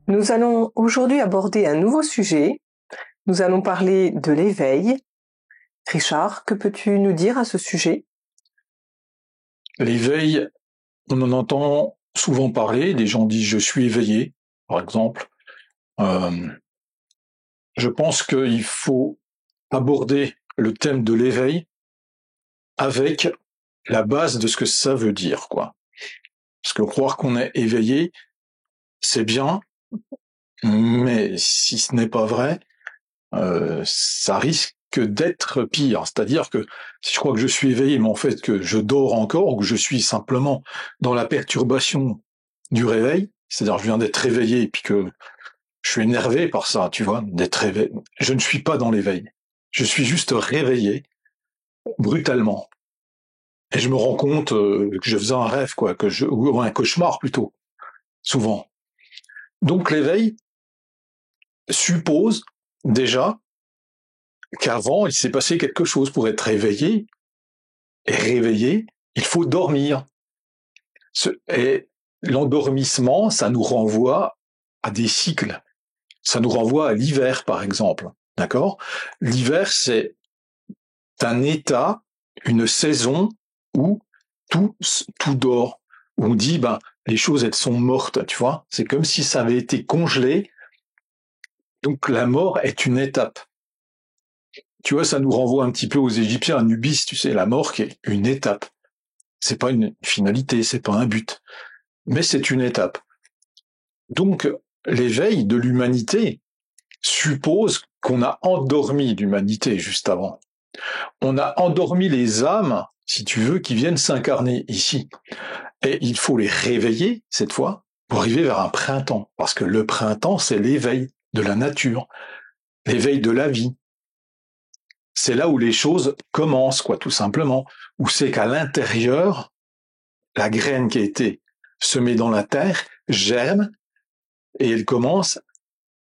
Nous allons aujourd'hui aborder un nouveau sujet. Nous allons parler de l'éveil. Richard, que peux-tu nous dire à ce sujet? L'éveil, on en entend souvent parler, des gens disent je suis éveillé, par exemple. Je pense qu'il faut aborder le thème de l'éveil avec la base de ce que ça veut dire, quoi. Parce que croire qu'on est éveillé, c'est bien, mais si ce n'est pas vrai, ça risque d'être pire. C'est-à-dire que si je crois que je suis éveillé, mais en fait que je dors encore, ou que je suis simplement dans la perturbation du réveil, c'est-à-dire je viens d'être réveillé et puis que je suis énervé par ça, tu vois, d'être réveillé. Je ne suis pas dans l'éveil. Je suis juste réveillé brutalement. Et je me rends compte que je faisais un rêve, quoi, ou un cauchemar plutôt, souvent. Donc l'éveil suppose déjà qu'avant il s'est passé quelque chose pour être réveillé. Et réveillé, il faut dormir. Et l'endormissement, ça nous renvoie à des cycles. Ça nous renvoie à l'hiver, par exemple. D'accord? L'hiver, c'est un état, une saison où tout dort. Où on dit, les choses, elles sont mortes, tu vois? C'est comme si ça avait été congelé. Donc, la mort est une étape. Tu vois, ça nous renvoie un petit peu aux Égyptiens, à Nubis, tu sais, la mort qui est une étape. C'est pas une finalité, c'est pas un but. Mais c'est une étape. Donc, l'éveil de l'humanité suppose qu'on a endormi l'humanité juste avant. On a endormi les âmes, si tu veux, qui viennent s'incarner ici. Et il faut les réveiller, cette fois, pour arriver vers un printemps. Parce que le printemps, c'est l'éveil de la nature, l'éveil de la vie. C'est là où les choses commencent, quoi, tout simplement. Où c'est qu'à l'intérieur, la graine qui a été semée dans la terre germe et elle commence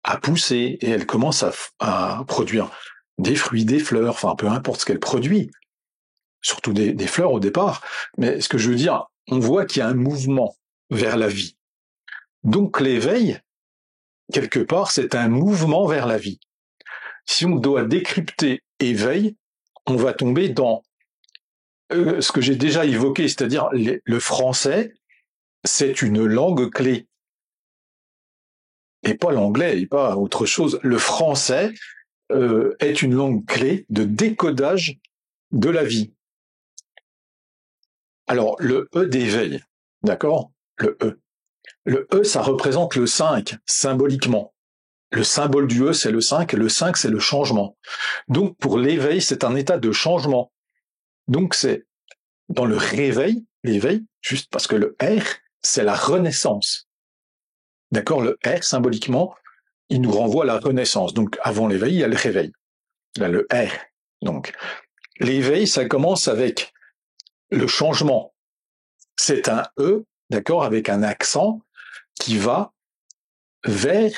à pousser et elle commence à produire des fruits, des fleurs, enfin peu importe ce qu'elle produit, surtout des fleurs au départ. Mais ce que je veux dire, on voit qu'il y a un mouvement vers la vie. Donc l'éveil, quelque part, c'est un mouvement vers la vie. Si on doit décrypter éveil, on va tomber dans ce que j'ai déjà évoqué, c'est-à-dire le français, c'est une langue clé. Et pas l'anglais, et pas autre chose. Le français est une langue clé de décodage de la vie. Alors, le E d'éveil, d'accord? Le E. Le E, ça représente le 5, symboliquement. Le symbole du E, c'est le 5, et le 5, c'est le changement. Donc, pour l'éveil, c'est un état de changement. Donc, c'est dans le réveil, l'éveil, juste parce que le R, c'est la renaissance. D'accord? Le R, symboliquement, il nous renvoie à la renaissance. Donc, avant l'éveil, il y a le réveil. Il y a le R. Donc, l'éveil, ça commence avec le changement. C'est un E, d'accord, avec un accent qui va vers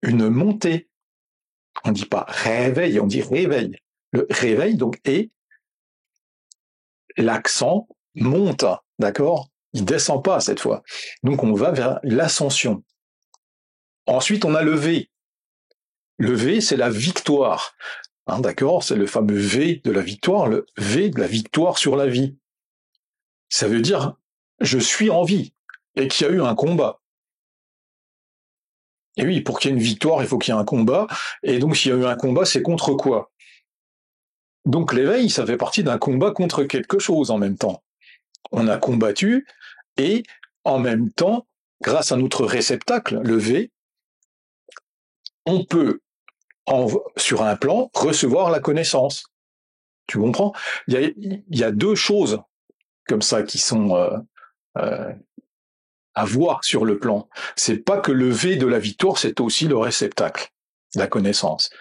une montée. On ne dit pas réveil, on dit réveil. Le réveil, donc, et l'accent monte, d'accord? Il descend pas cette fois. Donc, on va vers l'ascension. Ensuite, on a le V. Le V, c'est la victoire. D'accord? C'est le fameux V de la victoire, le V de la victoire sur la vie. Ça veut dire, je suis en vie et qu'il y a eu un combat. Et oui, pour qu'il y ait une victoire, il faut qu'il y ait un combat. Et donc, s'il y a eu un combat, c'est contre quoi? Donc, l'éveil, ça fait partie d'un combat contre quelque chose en même temps. On a combattu et en même temps, grâce à notre réceptacle, le V, on peut, sur un plan, recevoir la connaissance. Tu comprends? Il y a deux choses comme ça qui sont à voir sur le plan. C'est pas que le V de la victoire, c'est aussi le réceptacle, la connaissance.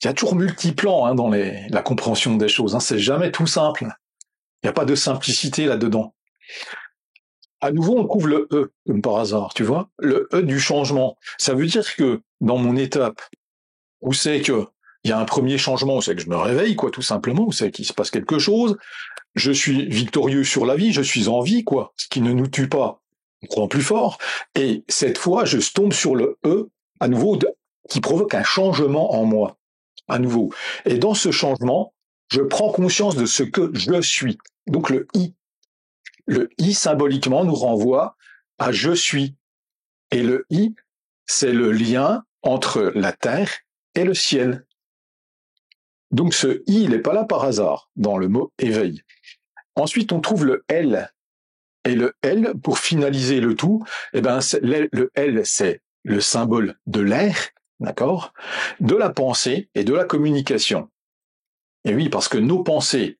Il y a toujours multi-plans dans la compréhension des choses. C'est jamais tout simple. Il n'y a pas de simplicité là-dedans. À nouveau, on trouve le E, comme par hasard, tu vois, le E du changement. Ça veut dire que dans mon étape, où c'est que il y a un premier changement, où c'est que je me réveille, quoi, tout simplement, où c'est qu'il se passe quelque chose, je suis victorieux sur la vie, je suis en vie, quoi, ce qui ne nous tue pas, on croit plus fort, et cette fois, je tombe sur le E à nouveau, qui provoque un changement en moi, à nouveau. Et dans ce changement, je prends conscience de ce que je suis. Donc le I. Le I, symboliquement, nous renvoie à je suis. Et le I, c'est le lien entre la terre et le ciel. Donc ce I, il n'est pas là par hasard dans le mot éveil. Ensuite, on trouve le L. Et le L, pour finaliser le tout, eh ben, le L, c'est le symbole de l'air, d'accord, de la pensée et de la communication. Et oui, parce que nos pensées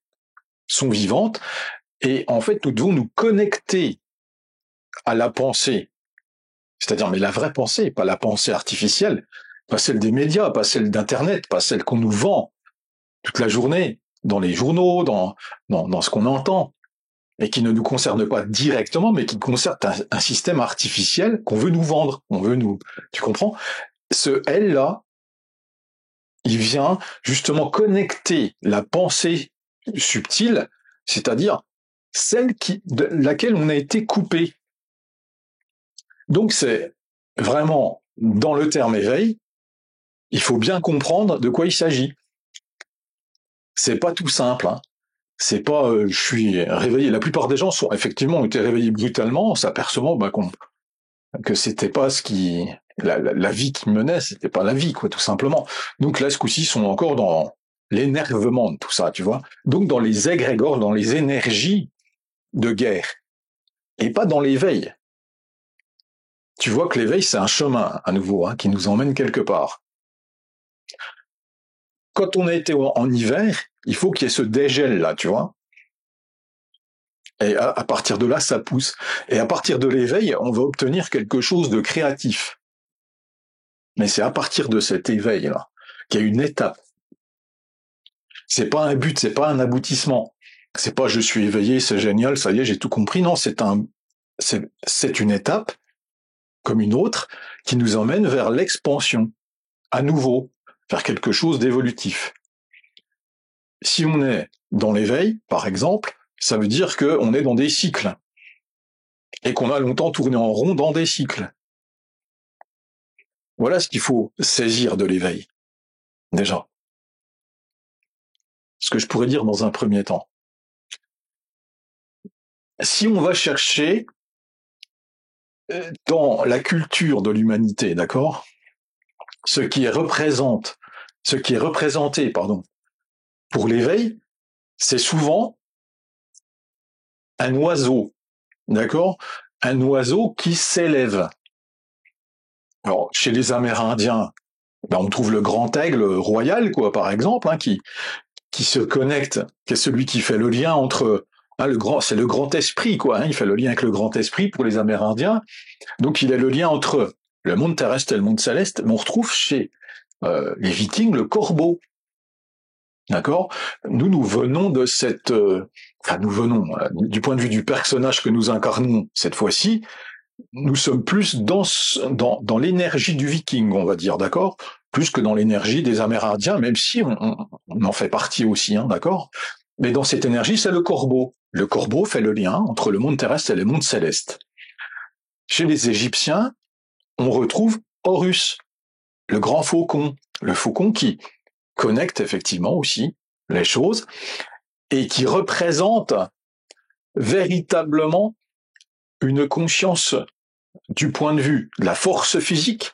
sont vivantes et en fait, nous devons nous connecter à la pensée. C'est-à-dire, mais la vraie pensée, pas la pensée artificielle, pas celle des médias, pas celle d'Internet, pas celle qu'on nous vend toute la journée, dans les journaux, dans ce qu'on entend, et qui ne nous concerne pas directement, mais qui concerne un système artificiel qu'on veut nous vendre. Tu comprends? Ce L-là, il vient justement connecter la pensée subtile, c'est-à-dire celle de laquelle on a été coupé. Donc c'est vraiment, dans le terme éveil, il faut bien comprendre de quoi il s'agit. C'est pas tout simple, hein. C'est pas je suis réveillé. La plupart des gens ont été réveillés brutalement, en s'apercevant que c'était pas la vie qui menait, c'était pas la vie, quoi, tout simplement. Donc là, ce coup-ci, ils sont encore dans l'énervement de tout ça, tu vois. Donc dans les égrégores, dans les énergies de guerre, et pas dans l'éveil. Tu vois que l'éveil, c'est un chemin, à nouveau, hein, qui nous emmène quelque part. Quand on a été en hiver, il faut qu'il y ait ce dégel là, tu vois. Et à partir de là, ça pousse. Et à partir de l'éveil, on va obtenir quelque chose de créatif. Mais c'est à partir de cet éveil-là qu'il y a une étape. C'est pas un but, c'est pas un aboutissement. C'est pas je suis éveillé, c'est génial, ça y est, j'ai tout compris. Non, c'est une étape, comme une autre, qui nous emmène vers l'expansion, à nouveau, vers quelque chose d'évolutif. Si on est dans l'éveil, par exemple, ça veut dire qu'on est dans des cycles. Et qu'on a longtemps tourné en rond dans des cycles. Voilà ce qu'il faut saisir de l'éveil, déjà. Ce que je pourrais dire dans un premier temps. Si on va chercher dans la culture de l'humanité, d'accord, ce qui est représenté, pour l'éveil, c'est souvent un oiseau, d'accord, un oiseau qui s'élève. Alors, chez les Amérindiens, on trouve le grand aigle royal, quoi, par exemple, hein, qui se connecte, qui est celui qui fait le lien entre c'est le grand esprit, quoi. Hein, il fait le lien avec le grand esprit pour les Amérindiens. Donc il est le lien entre le monde terrestre et le monde céleste. Mais on retrouve chez les Vikings le corbeau. D'accord. Nous venons de cette, nous venons du point de vue du personnage que nous incarnons cette fois-ci. Nous sommes plus dans l'énergie du Viking, on va dire, d'accord, plus que dans l'énergie des Amérindiens, même si on en fait partie aussi, hein, d'accord. Mais dans cette énergie, c'est le corbeau. Le corbeau fait le lien entre le monde terrestre et le monde céleste. Chez les Égyptiens, on retrouve Horus, le grand faucon, le faucon qui connecte effectivement aussi les choses et qui représente véritablement une conscience du point de vue de la force physique,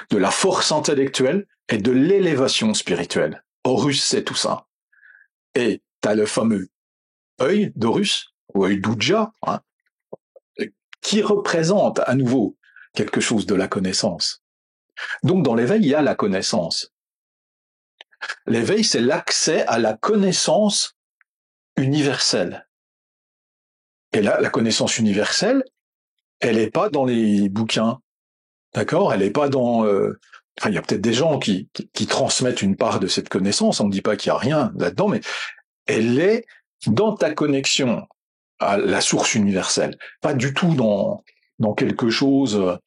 de la force intellectuelle et de l'élévation spirituelle. Horus, c'est tout ça. Et t'as le fameux œil d'Horus, ou œil d'Ouja, hein, qui représente à nouveau quelque chose de la connaissance. Donc dans l'éveil, il y a la connaissance. L'éveil, c'est l'accès à la connaissance universelle. Et là, la connaissance universelle, elle n'est pas dans les bouquins, d'accord? Elle n'est pas dans... il y a peut-être des gens qui transmettent une part de cette connaissance, on ne dit pas qu'il n'y a rien là-dedans, mais elle est dans ta connexion à la source universelle, pas du tout dans quelque chose,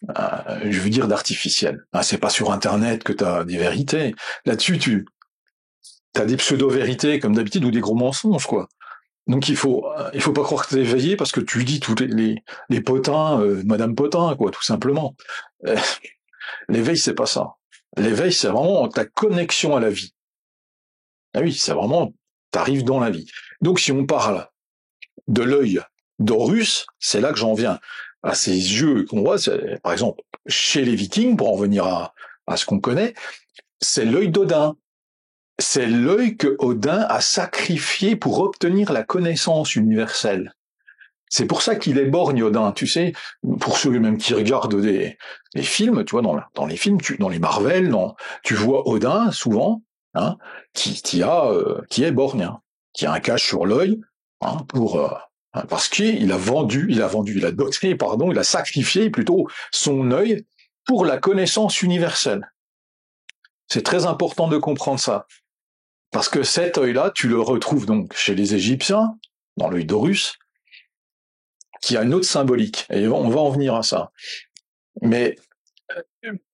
je veux dire, d'artificiel. C'est pas sur Internet que tu as des vérités. Là-dessus, tu as des pseudo-vérités, comme d'habitude, ou des gros mensonges, quoi. Donc il faut pas croire que t'es éveillé parce que tu dis tous les potins, Madame Potin, quoi, tout simplement. L'éveil, c'est pas ça. L'éveil, c'est vraiment ta connexion à la vie. Ah oui, c'est vraiment, t'arrives dans la vie. Donc, si on parle de l'œil d'Horus, c'est là que j'en viens à ces yeux qu'on voit, par exemple, chez les Vikings, pour en venir à ce qu'on connaît, c'est l'œil d'Odin. C'est l'œil que Odin a sacrifié pour obtenir la connaissance universelle. C'est pour ça qu'il est borgne, Odin, tu sais, pour ceux même qui regardent des films, tu vois, dans les films, dans les Marvel, tu vois Odin, souvent, hein, qui est borgne, hein, qui a un cache sur l'œil, hein, parce qu'il a il a sacrifié plutôt son œil pour la connaissance universelle. C'est très important de comprendre ça. Parce que cet œil-là, tu le retrouves donc chez les Égyptiens, dans l'œil d'Horus, qui a une autre symbolique. Et on va en venir à ça. Mais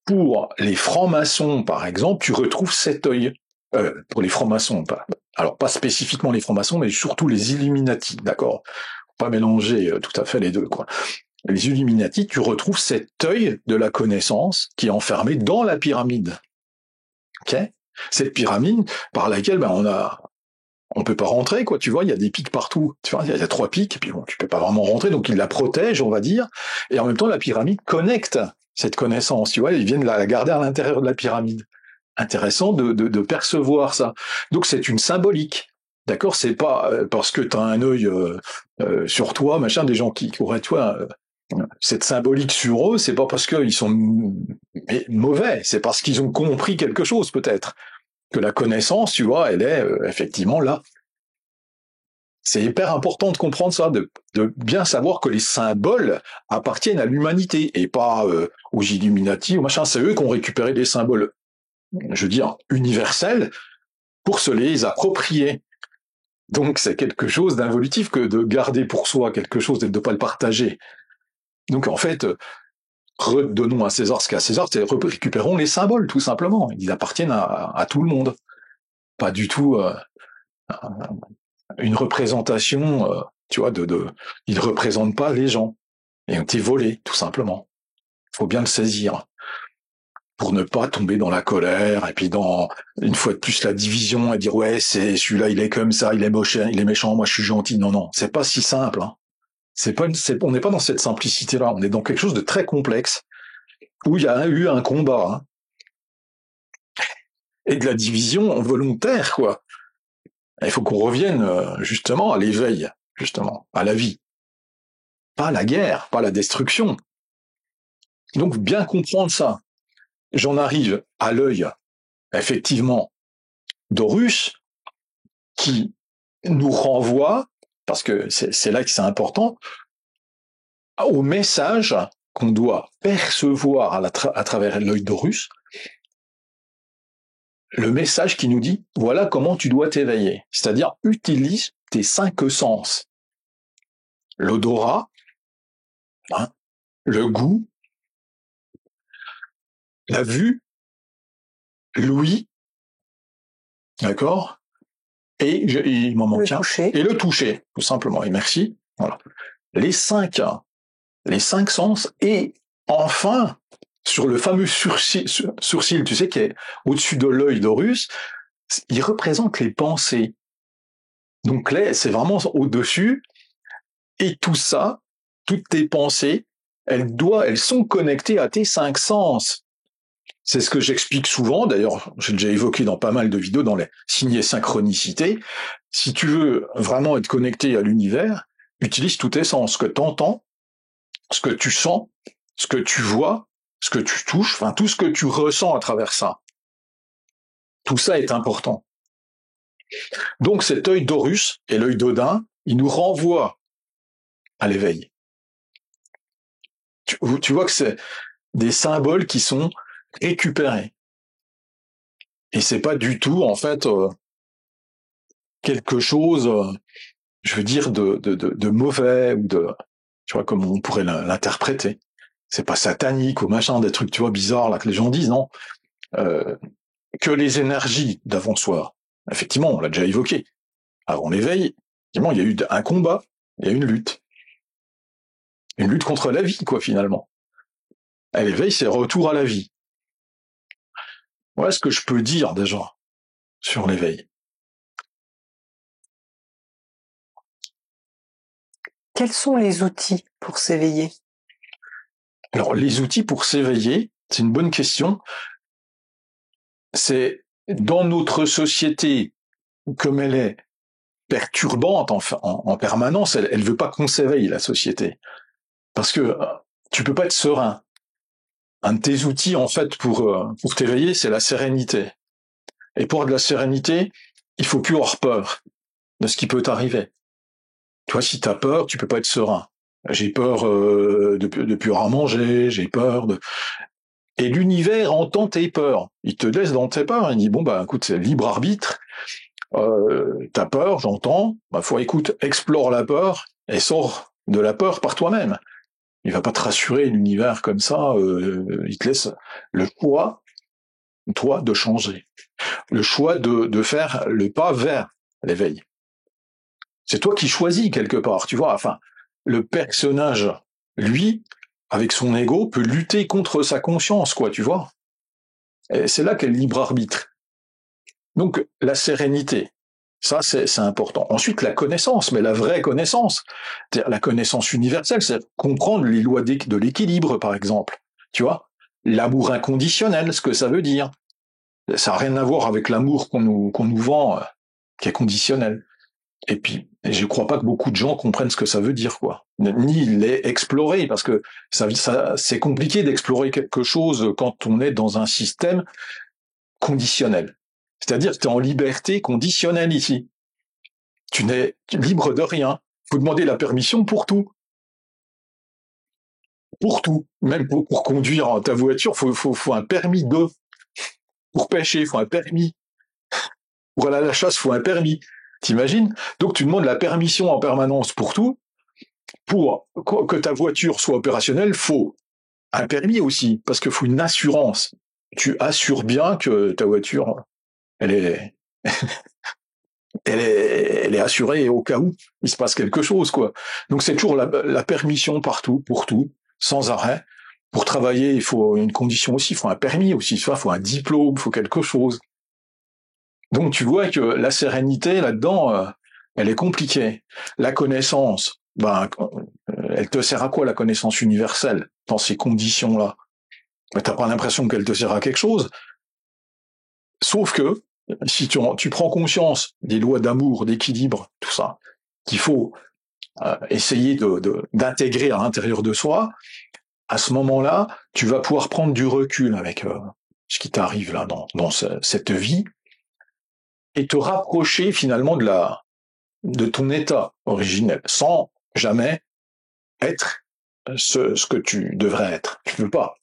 pour les francs-maçons, par exemple, tu retrouves cet œil. Pour les francs-maçons, pas spécifiquement les francs-maçons, mais surtout les Illuminati, d'accord? Pas mélanger tout à fait les deux, quoi. Les Illuminati, tu retrouves cet œil de la connaissance qui est enfermé dans la pyramide. Ok? Cette pyramide par laquelle on peut pas rentrer, quoi, tu vois, il y a des pics partout, tu vois, il y a 3 pics, et puis bon, tu peux pas vraiment rentrer, donc ils la protègent, on va dire, et en même temps, la pyramide connecte cette connaissance, tu vois, ils viennent la garder à l'intérieur de la pyramide. Intéressant de percevoir ça. Donc c'est une symbolique, d'accord, c'est pas parce que t'as un œil sur toi, machin, des gens qui auraient, tu vois, cette symbolique sur eux, c'est pas parce qu'ils sont mauvais, c'est parce qu'ils ont compris quelque chose, peut-être. Que la connaissance, tu vois, elle est effectivement là. C'est hyper important de comprendre ça, de bien savoir que les symboles appartiennent à l'humanité et pas aux Illuminati ou machin. C'est eux qui ont récupéré des symboles, je veux dire, universels pour se les approprier. Donc c'est quelque chose d'involutif que de garder pour soi quelque chose et de ne pas le partager. Donc en fait, redonnons à César ce qu'à César, récupérons les symboles, tout simplement. Ils appartiennent à tout le monde. Pas du tout une représentation, tu vois, ils ne représentent pas les gens. Et ont été volés, tout simplement. Faut bien le saisir. Pour ne pas tomber dans la colère, et puis une fois de plus, la division, et dire, ouais, celui-là, il est comme ça, il est moche, il est méchant, moi, je suis gentil. Non, c'est pas si simple, hein. On n'est pas dans cette simplicité-là. On est dans quelque chose de très complexe, où il y a eu un combat, hein. Et de la division volontaire, quoi. Il faut qu'on revienne, justement, à l'éveil, justement, à la vie. Pas la guerre, pas la destruction. Donc, bien comprendre ça. J'en arrive à l'œil, effectivement, d'Horus, qui nous renvoie, parce que c'est là que c'est important, au message qu'on doit percevoir à travers l'œil d'Horus, le message qui nous dit, voilà comment tu dois t'éveiller. C'est-à-dire, utilise tes 5 sens. L'odorat, hein, le goût, la vue, l'ouïe, d'accord? Et il m'en manque un. Et le toucher, tout simplement. Et merci. Voilà. Les 5 sens. Et enfin, sur le fameux sourcil, tu sais, qui est au-dessus de l'œil d'Horus, il représente les pensées. Donc là, c'est vraiment au-dessus. Et tout ça, toutes tes pensées, elles sont connectées à tes 5 sens. C'est ce que j'explique souvent, d'ailleurs, j'ai déjà évoqué dans pas mal de vidéos dans les signes et synchronicités. Si tu veux vraiment être connecté à l'univers, utilise tous tes sens, ce que tu entends, ce que tu sens, ce que tu vois, ce que tu touches, enfin tout ce que tu ressens à travers ça. Tout ça est important. Donc cet œil d'Horus et l'œil d'Odin, il nous renvoie à l'éveil. Tu vois que c'est des symboles qui sont récupérés. Et c'est pas du tout, en fait, quelque chose, je veux dire, de mauvais, ou tu vois, comme on pourrait l'interpréter. C'est pas satanique ou machin, des trucs, tu vois, bizarres, là, que les gens disent, non. Que les énergies d'avant-soi, effectivement, on l'a déjà évoqué. Avant l'éveil, effectivement, il y a eu un combat, il y a eu une lutte. Une lutte contre la vie, quoi, finalement. À l'éveil, c'est retour à la vie. Voilà ce que je peux dire déjà sur l'éveil. Quels sont les outils pour s'éveiller? Alors, les outils pour s'éveiller, c'est une bonne question. C'est dans notre société, comme elle est perturbante en permanence, elle veut pas qu'on s'éveille, la société. Parce que tu peux pas être serein. Un de tes outils, en fait, pour t'éveiller, c'est la sérénité. Et pour de la sérénité, il faut plus avoir peur de ce qui peut t'arriver. Toi, si t'as peur, tu peux pas être serein. J'ai peur de plus avoir à manger, j'ai peur de... Et l'univers entend tes peurs. Il te laisse dans tes peurs. Il dit, bon, bah, écoute, c'est libre arbitre. T'as peur, j'entends. Bah, écoute, explore la peur et sors de la peur par toi-même. Il va pas te rassurer l'univers comme ça. Il te laisse le choix, toi, de changer. Le choix de faire le pas vers l'éveil. C'est toi qui choisis quelque part, tu vois. Enfin, le personnage, lui, avec son ego, peut lutter contre sa conscience, quoi, tu vois. Et c'est là qu'est le libre arbitre. Donc, la sérénité, ça, c'est important. Ensuite, la connaissance, mais la vraie connaissance. C'est-à-dire la connaissance universelle, c'est comprendre les lois de l'équilibre, par exemple. Tu vois, l'amour inconditionnel, ce que ça veut dire. Ça n'a rien à voir avec l'amour qu'on nous vend, qui est conditionnel. Et puis, je crois pas que beaucoup de gens comprennent ce que ça veut dire, quoi. Ni les explorer, parce que c'est compliqué d'explorer quelque chose quand on est dans un système conditionnel. C'est-à-dire que tu es en liberté conditionnelle ici. Tu n'es libre de rien. Il faut demander la permission pour tout. Pour tout. Même pour conduire ta voiture, faut un permis de. Pour pêcher, il faut un permis. Pour aller à la chasse, il faut un permis. T'imagines? Donc tu demandes la permission en permanence pour tout. Pour que ta voiture soit opérationnelle, faut un permis aussi, parce qu'il faut une assurance. Tu assures bien que ta voiture, elle est, elle est assurée au cas où il se passe quelque chose, quoi. Donc c'est toujours la permission partout, pour tout, sans arrêt. Pour travailler, il faut une condition aussi, il faut un permis aussi, il faut un diplôme, il faut quelque chose. Donc tu vois que la sérénité là-dedans, elle est compliquée. La connaissance, ben, elle te sert à quoi la connaissance universelle dans ces conditions-là? Ben, t'as pas l'impression qu'elle te sert à quelque chose. Sauf que si tu prends conscience des lois d'amour, d'équilibre, tout ça, qu'il faut essayer d'intégrer à l'intérieur de soi, à ce moment-là, tu vas pouvoir prendre du recul avec ce qui t'arrive là dans cette vie et te rapprocher finalement de ton état originel, sans jamais être ce que tu devrais être. Tu peux pas.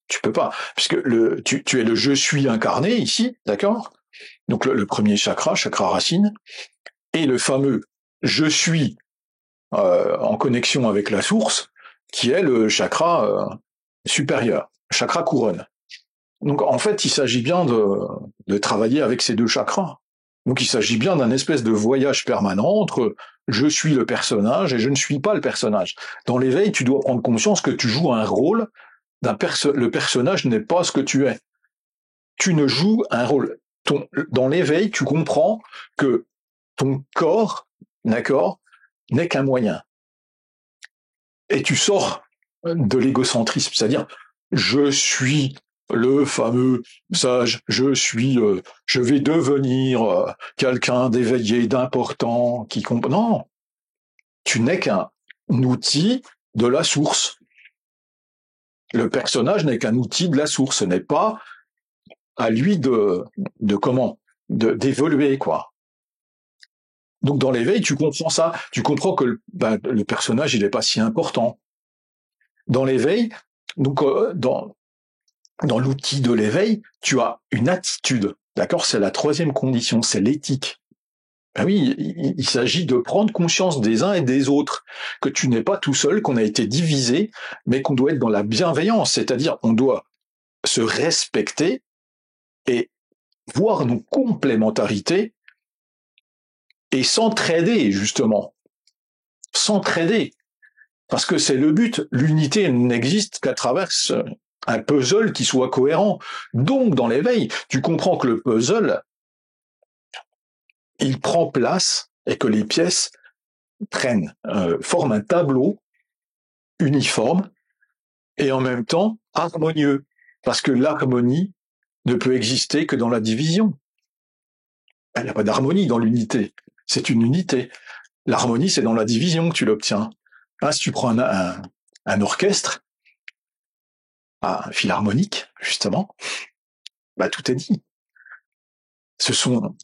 Tu peux pas. Puisque tu es le je suis incarné ici, d'accord? Donc le premier chakra, chakra racine, et le fameux je suis en connexion avec la source, qui est le chakra supérieur, chakra couronne. Donc en fait, il s'agit bien de travailler avec ces deux chakras. Donc il s'agit bien d'un espèce de voyage permanent entre je suis le personnage et je ne suis pas le personnage. Dans l'éveil, tu dois prendre conscience que tu joues un rôle, le personnage n'est pas ce que tu es. Tu ne joues un rôle. Dans l'éveil, tu comprends que ton corps, d'accord, n'est qu'un moyen. Et tu sors de l'égocentrisme, c'est-à-dire je suis le fameux sage, je vais devenir quelqu'un d'éveillé, d'important, qui comprend. Non, tu n'es qu'un outil de la source. Le personnage n'est qu'un outil de la source. Ce n'est pas à lui d'évoluer, quoi. Donc dans l'éveil, tu comprends ça. Tu comprends que le personnage, il n'est pas si important. Dans l'éveil, donc dans l'outil de l'éveil, tu as une attitude. D'accord? C'est la troisième condition, c'est l'éthique. Ben oui, il s'agit de prendre conscience des uns et des autres, que tu n'es pas tout seul, qu'on a été divisé, mais qu'on doit être dans la bienveillance, c'est-à-dire on doit se respecter et voir nos complémentarités et s'entraider, justement. S'entraider. Parce que c'est le but. L'unité n'existe qu'à travers un puzzle qui soit cohérent. Donc, dans l'éveil, tu comprends que le puzzle, il prend place et que les pièces forment un tableau uniforme et en même temps harmonieux. Parce que l'harmonie ne peut exister que dans la division. Il n'y a pas d'harmonie dans l'unité. C'est une unité. L'harmonie, c'est dans la division que tu l'obtiens. Si tu prends un orchestre, un philharmonique, justement, tout est dit. C'est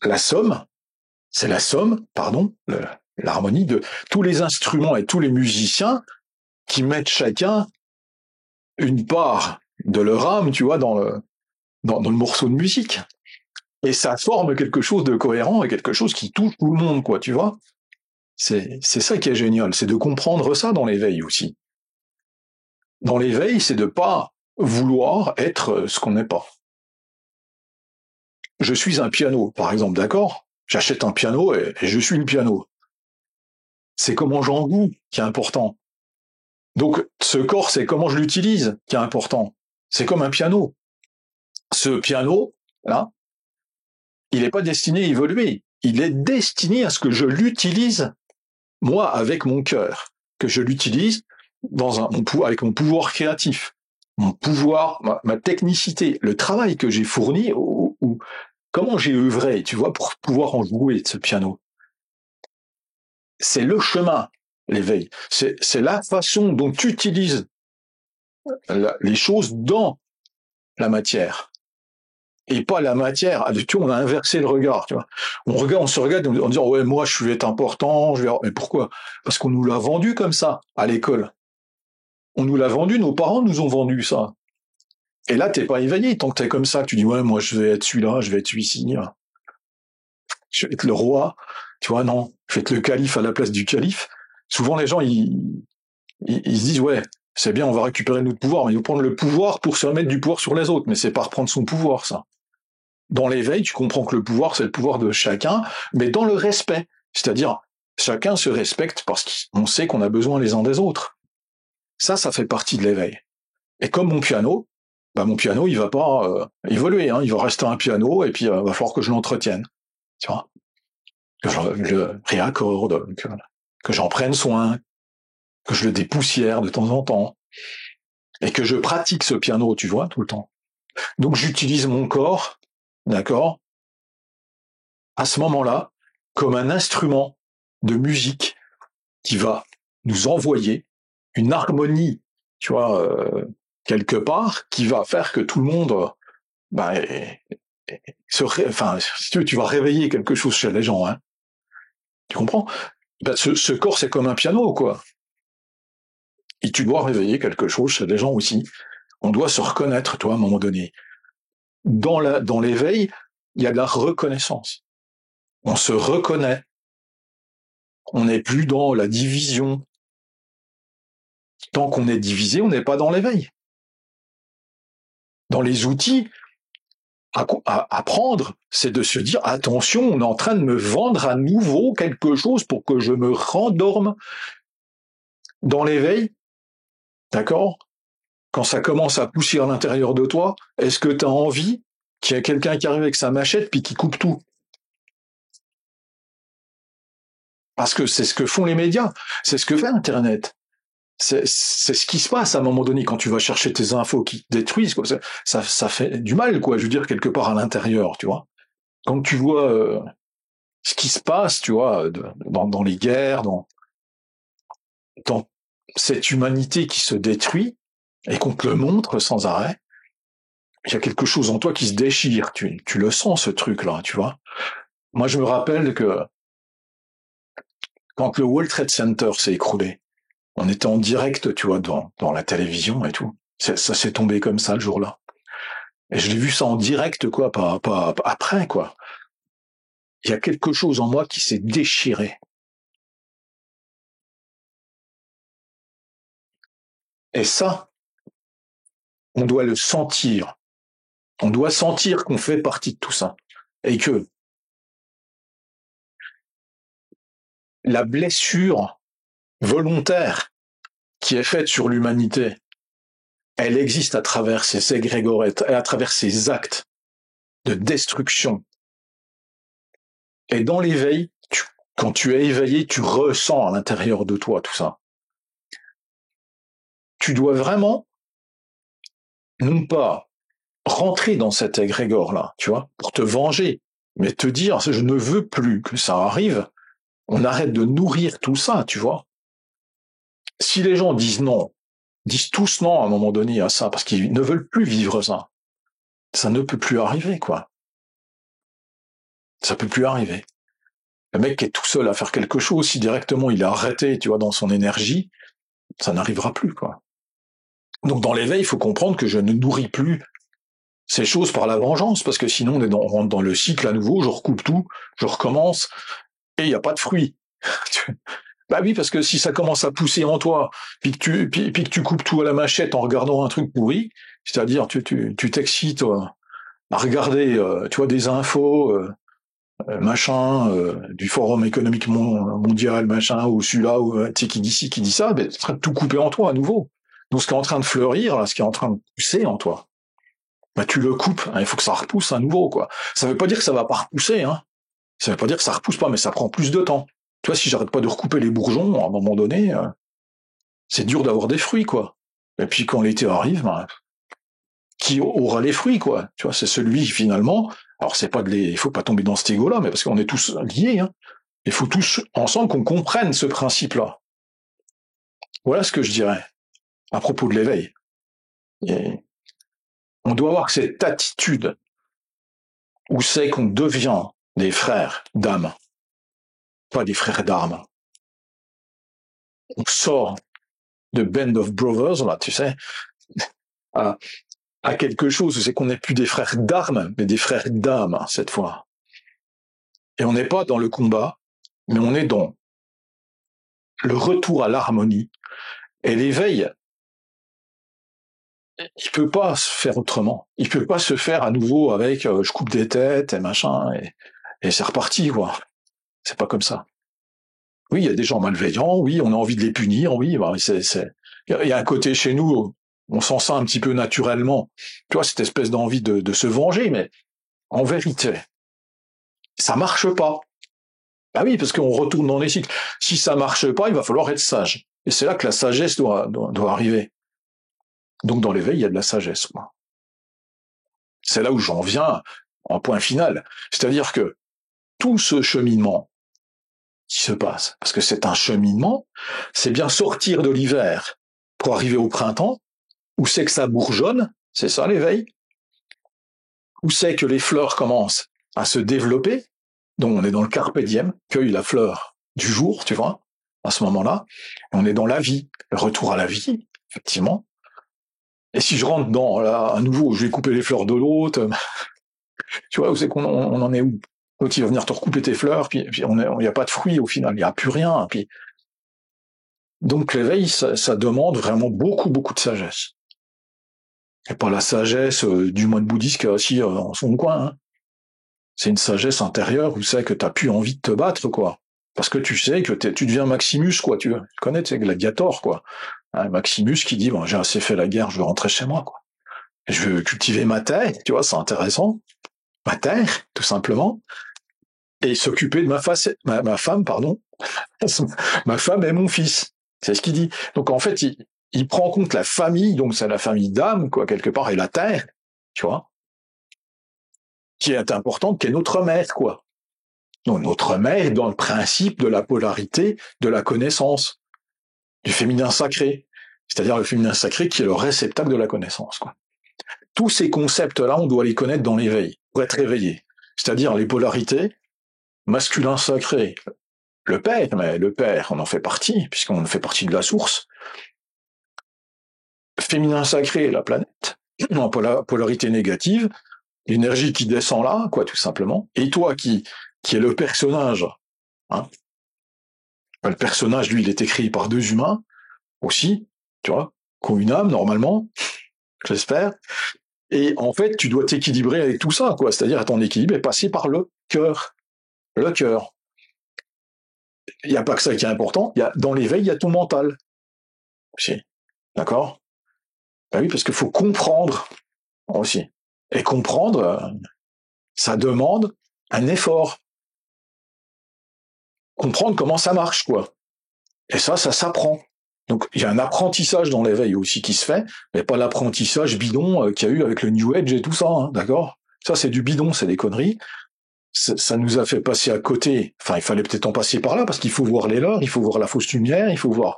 la somme, l'harmonie de tous les instruments et tous les musiciens qui mettent chacun une part de leur âme, tu vois, dans le morceau de musique. Et ça forme quelque chose de cohérent et quelque chose qui touche tout le monde, quoi, tu vois. C'est ça qui est génial, c'est de comprendre ça dans l'éveil aussi. Dans l'éveil, c'est de pas vouloir être ce qu'on n'est pas. Je suis un piano, par exemple, d'accord? J'achète un piano et je suis le piano. C'est comment j'en joue qui est important. Donc, ce corps, c'est comment je l'utilise qui est important. C'est comme un piano. Ce piano, là, il n'est pas destiné à évoluer. Il est destiné à ce que je l'utilise, moi, avec mon cœur. Que je l'utilise avec mon pouvoir créatif. Mon pouvoir, ma technicité, le travail que j'ai fourni, ou comment j'ai œuvré, tu vois, pour pouvoir en jouer de ce piano. C'est le chemin, l'éveil. C'est la façon dont tu utilises les choses dans la matière. Et pas la matière. Tu vois, on a inversé le regard, tu vois. On se regarde en disant, ouais, moi, je vais être important, mais pourquoi? Parce qu'on nous l'a vendu comme ça, à l'école. On nous l'a vendu, nos parents nous ont vendu ça. Et là, t'es pas éveillé tant que t'es comme ça. Tu dis, ouais, moi, je vais être celui-là, je vais être celui-ci. Je vais être le roi. Tu vois, non. Je vais être le calife à la place du calife. Souvent, les gens, ils se disent, ouais, c'est bien, on va récupérer notre pouvoir, mais il faut prendre le pouvoir pour se remettre du pouvoir sur les autres. Mais c'est pas reprendre son pouvoir, ça. Dans l'éveil, tu comprends que le pouvoir, c'est le pouvoir de chacun, mais dans le respect. C'est-à-dire, chacun se respecte parce qu'on sait qu'on a besoin les uns des autres. Ça fait partie de l'éveil. Et comme mon piano, il va pas évoluer, hein. Il va rester un piano, et puis il va falloir que je l'entretienne. Tu vois, que je le réaccorde, que j'en prenne soin, que je le dépoussière de temps en temps, et que je pratique ce piano, tu vois, tout le temps. Donc j'utilise mon corps, d'accord, à ce moment-là, comme un instrument de musique qui va nous envoyer une harmonie, tu vois, quelque part, qui va faire que tout le monde, si tu vas réveiller quelque chose chez les gens, hein. Tu comprends? Ce corps, c'est comme un piano, quoi. Et tu dois réveiller quelque chose chez les gens aussi. On doit se reconnaître, toi, à un moment donné. Dans l'éveil, il y a de la reconnaissance. On se reconnaît. On n'est plus dans la division. Tant qu'on est divisé, on n'est pas dans l'éveil. Dans les outils, à prendre, c'est de se dire, attention, on est en train de me vendre à nouveau quelque chose pour que je me rendorme. Dans l'éveil, d'accord? Quand ça commence à pousser à l'intérieur de toi, est-ce que tu as envie qu'il y ait quelqu'un qui arrive avec sa machette puis qui coupe tout? Parce que c'est ce que font les médias, c'est ce que fait Internet. C'est ce qui se passe à un moment donné quand tu vas chercher tes infos qui te détruisent, quoi. Ça fait du mal, quoi, je veux dire, quelque part à l'intérieur, tu vois. Quand tu vois ce qui se passe, tu vois, dans les guerres, dans cette humanité qui se détruit, et qu'on te le montre sans arrêt, il y a quelque chose en toi qui se déchire, tu le sens, ce truc-là, tu vois. Moi, je me rappelle que quand le World Trade Center s'est écroulé, on était en direct, tu vois, dans la télévision et tout. Ça s'est tombé comme ça le jour-là. Et je l'ai vu ça en direct, quoi, pas après, quoi. Il y a quelque chose en moi qui s'est déchiré. Et ça, on doit le sentir. On doit sentir qu'on fait partie de tout ça. Et que la blessure volontaire qui est faite sur l'humanité, elle existe à travers ces égrégores et à travers ces actes de destruction. Et dans l'éveil, quand tu es éveillé, tu ressens à l'intérieur de toi tout ça. Tu dois vraiment, non pas rentrer dans cet égrégore-là, tu vois, pour te venger, mais te dire, je ne veux plus que ça arrive, on arrête de nourrir tout ça, tu vois. Si les gens disent non, disent tous non à un moment donné à ça, parce qu'ils ne veulent plus vivre ça ne peut plus arriver, quoi. Ça peut plus arriver. Le mec qui est tout seul à faire quelque chose, si directement il est arrêté, tu vois, dans son énergie, ça n'arrivera plus, quoi. Donc dans l'éveil, il faut comprendre que je ne nourris plus ces choses par la vengeance, parce que sinon on rentre dans le cycle à nouveau, je recoupe tout, je recommence, et il n'y a pas de fruits. Bah oui, parce que si ça commence à pousser en toi, puis que tu coupes tout à la machette en regardant un truc pourri, c'est-à-dire tu t'excites à regarder, tu vois, des infos, machin, du Forum économique mondial, machin, ou celui-là, ou tu sais, qui dit ci, qui dit ça, ben, c'est en train de tout couper en toi à nouveau. Donc ce qui est en train de fleurir, là, ce qui est en train de pousser en toi, bah tu le coupes, hein, il faut que ça repousse à nouveau, quoi. Ça veut pas dire que ça va pas repousser, hein. Ça veut pas dire que ça repousse pas, mais ça prend plus de temps. Tu vois, si j'arrête pas de recouper les bourgeons, à un moment donné, c'est dur d'avoir des fruits, quoi. Et puis quand l'été arrive, ben, qui aura les fruits, quoi. Tu vois, c'est celui finalement. Alors c'est pas il faut pas tomber dans cet égo-là, mais parce qu'on est tous liés, hein. Il faut tous ensemble qu'on comprenne ce principe-là. Voilà ce que je dirais à propos de l'éveil. Et on doit avoir cette attitude où c'est qu'on devient des frères d'âme, pas des frères d'armes. On sort de Band of Brothers, là, tu sais, à, à quelque chose, c'est qu'on n'est plus des frères d'armes, mais des frères d'âme, cette fois. Et on n'est pas dans le combat, mais on est dans le retour à l'harmonie. Et l'éveil, il peut pas se faire autrement. Il peut pas se faire à nouveau avec je coupe des têtes et machin, et c'est reparti, quoi. C'est pas comme ça. Oui, il y a des gens malveillants, oui, on a envie de les punir, oui, bah, il y a un côté chez nous, on sent ça un petit peu naturellement. Tu vois, cette espèce d'envie de se venger, mais en vérité, ça marche pas. Ah oui, parce qu'on retourne dans les cycles. Si ça marche pas, il va falloir être sage. Et c'est là que la sagesse doit arriver. Donc dans l'éveil, il y a de la sagesse, quoi. C'est là où j'en viens en point final. C'est-à-dire que tout ce cheminement qui se passe, parce que c'est un cheminement, c'est bien sortir de l'hiver pour arriver au printemps, où c'est que ça bourgeonne, c'est ça l'éveil, où c'est que les fleurs commencent à se développer, donc on est dans le carpe diem, cueille la fleur du jour, tu vois, à ce moment-là, on est dans la vie, le retour à la vie, effectivement. Et si je rentre dans, là, à nouveau, je vais couper les fleurs de l'autre, tu vois, où c'est qu'on on en est où? L'autre, il va venir te recouper tes fleurs, puis il n'y a pas de fruits au final, il n'y a plus rien. Puis... Donc l'éveil, ça demande vraiment beaucoup, beaucoup de sagesse. Et pas la sagesse du moine bouddhiste qui est assis dans son coin. Hein. C'est une sagesse intérieure où c'est que t'as plus envie de te battre, quoi. Parce que tu sais que tu deviens Maximus, quoi. Tu connais, tu sais, Gladiator, quoi. Hein, Maximus qui dit, bon, j'ai assez fait la guerre, je veux rentrer chez moi, quoi. Et je veux cultiver ma terre, tu vois, c'est intéressant. Ma terre, tout simplement. Et s'occuper de ma femme, pardon. Ma femme et mon fils. C'est ce qu'il dit. Donc en fait, il prend en compte la famille, donc c'est la famille d'âme, quoi, quelque part, et la terre, tu vois, qui est importante, qui est notre mère, quoi. Donc notre mère est dans le principe de la polarité de la connaissance, du féminin sacré, c'est-à-dire le féminin sacré qui est le réceptacle de la connaissance, quoi. Tous ces concepts-là, on doit les connaître dans l'éveil, pour être éveillé. C'est-à-dire les polarités, masculin sacré, le père, mais le père, on en fait partie, puisqu'on fait partie de la source. Féminin sacré, la planète, en polarité négative, l'énergie qui descend là, quoi, tout simplement. Et toi qui est le personnage, hein, le personnage, lui, il est écrit par deux humains, aussi, tu vois, qui ont une âme, normalement, j'espère. Et en fait, tu dois t'équilibrer avec tout ça, quoi. C'est-à-dire, ton équilibre est passé par le cœur. Le cœur. Il n'y a pas que ça qui est important. Dans l'éveil, il y a ton mental. Aussi. D'accord? Ben oui, parce qu'il faut comprendre aussi. Et comprendre, ça demande un effort. Comprendre comment ça marche, quoi. Et ça s'apprend. Donc, il y a un apprentissage dans l'éveil aussi qui se fait, mais pas l'apprentissage bidon qu'il y a eu avec le New Age et tout ça, hein, d'accord? Ça, c'est du bidon, c'est des conneries. Ça nous a fait passer à côté. Enfin, il fallait peut-être en passer par là, parce qu'il faut voir les leurres, il faut voir la fausse lumière, il faut voir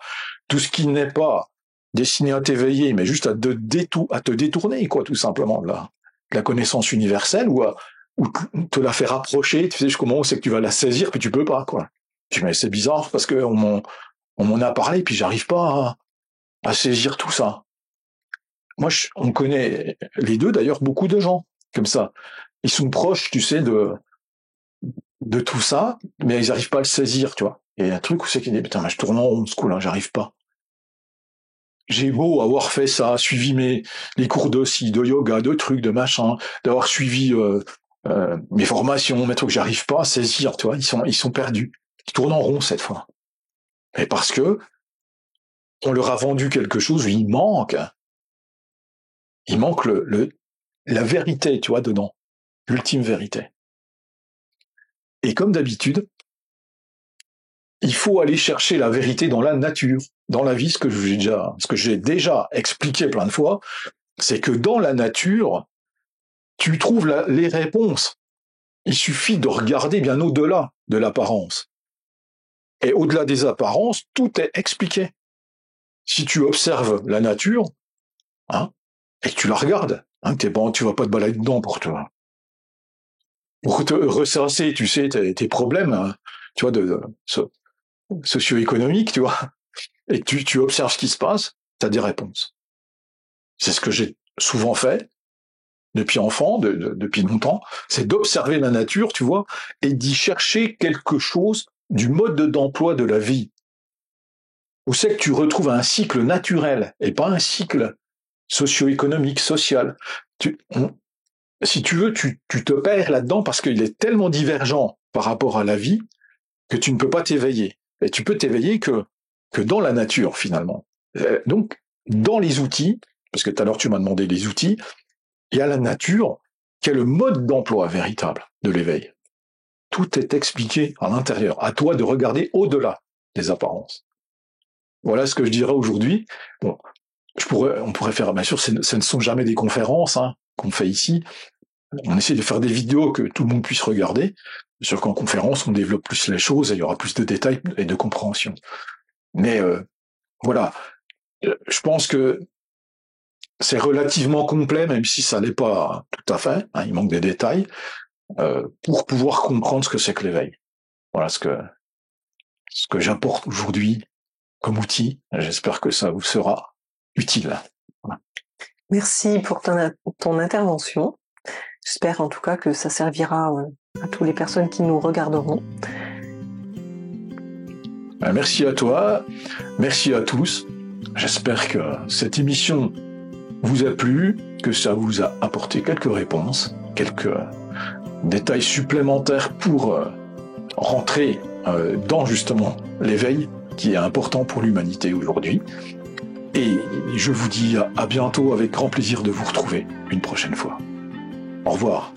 tout ce qui n'est pas destiné à t'éveiller, mais juste à te détourner, quoi, tout simplement, de la connaissance universelle, ou te la faire approcher. Tu sais jusqu'au moment où c'est que tu vas la saisir, puis tu peux pas, quoi. Mais c'est bizarre, parce que on m'en a parlé, puis j'arrive pas à saisir tout ça. Moi, on connaît les deux, d'ailleurs, beaucoup de gens comme ça. Ils sont proches, tu sais, de tout ça, mais ils n'arrivent pas à le saisir, tu vois. Et il y a un truc où c'est qu'il dit, putain, mais je tourne en rond, ce coup-là, j'arrive pas. J'ai beau avoir fait ça, suivi les cours de yoga, de trucs, de machin, d'avoir suivi mes formations, mes trucs, j'arrive pas à saisir, tu vois. Ils sont perdus. Ils tournent en rond cette fois. Et parce que on leur a vendu quelque chose, il manque la vérité, tu vois, dedans. L'ultime vérité. Et comme d'habitude, il faut aller chercher la vérité dans la nature, dans la vie. Ce que j'ai déjà expliqué plein de fois, c'est que dans la nature, tu trouves les réponses. Il suffit de regarder bien au-delà de l'apparence. Et au-delà des apparences, tout est expliqué. Si tu observes la nature, hein, et que tu la regardes, hein, tu vas pas te balader dedans pour te ressasser, tu sais, tes problèmes, hein, tu vois, socio-économiques, tu vois, et tu observes ce qui se passe, tu as des réponses. C'est ce que j'ai souvent fait depuis enfant, depuis longtemps, c'est d'observer la nature, tu vois, et d'y chercher quelque chose du mode d'emploi de la vie. Où c'est que tu retrouves un cycle naturel et pas un cycle socio-économique, social. Si tu veux, tu te perds là-dedans parce qu'il est tellement divergent par rapport à la vie que tu ne peux pas t'éveiller. Et tu peux t'éveiller que dans la nature, finalement. Donc, dans les outils, parce que tout à l'heure tu m'as demandé les outils, il y a la nature qui est le mode d'emploi véritable de l'éveil. Tout est expliqué à l'intérieur. À toi de regarder au-delà des apparences. Voilà ce que je dirais aujourd'hui. Bon, on pourrait faire, bien sûr, ce ne sont jamais des conférences qu'on fait ici. On essaie de faire des vidéos que tout le monde puisse regarder. Bien sûr qu'en conférence, on développe plus les choses et il y aura plus de détails et de compréhension. Mais voilà, je pense que c'est relativement complet, même si ça l'est pas tout à fait. Il manque des détails pour pouvoir comprendre ce que c'est que l'éveil. Voilà ce que j'apporte aujourd'hui comme outil. J'espère que ça vous sera utile. Voilà. Merci pour ton intervention. J'espère en tout cas que ça servira à toutes les personnes qui nous regarderont. Merci à toi, merci à tous. J'espère que cette émission vous a plu, que ça vous a apporté quelques réponses, quelques détails supplémentaires pour rentrer dans justement l'éveil qui est important pour l'humanité aujourd'hui. Et je vous dis à bientôt avec grand plaisir de vous retrouver une prochaine fois. Au revoir.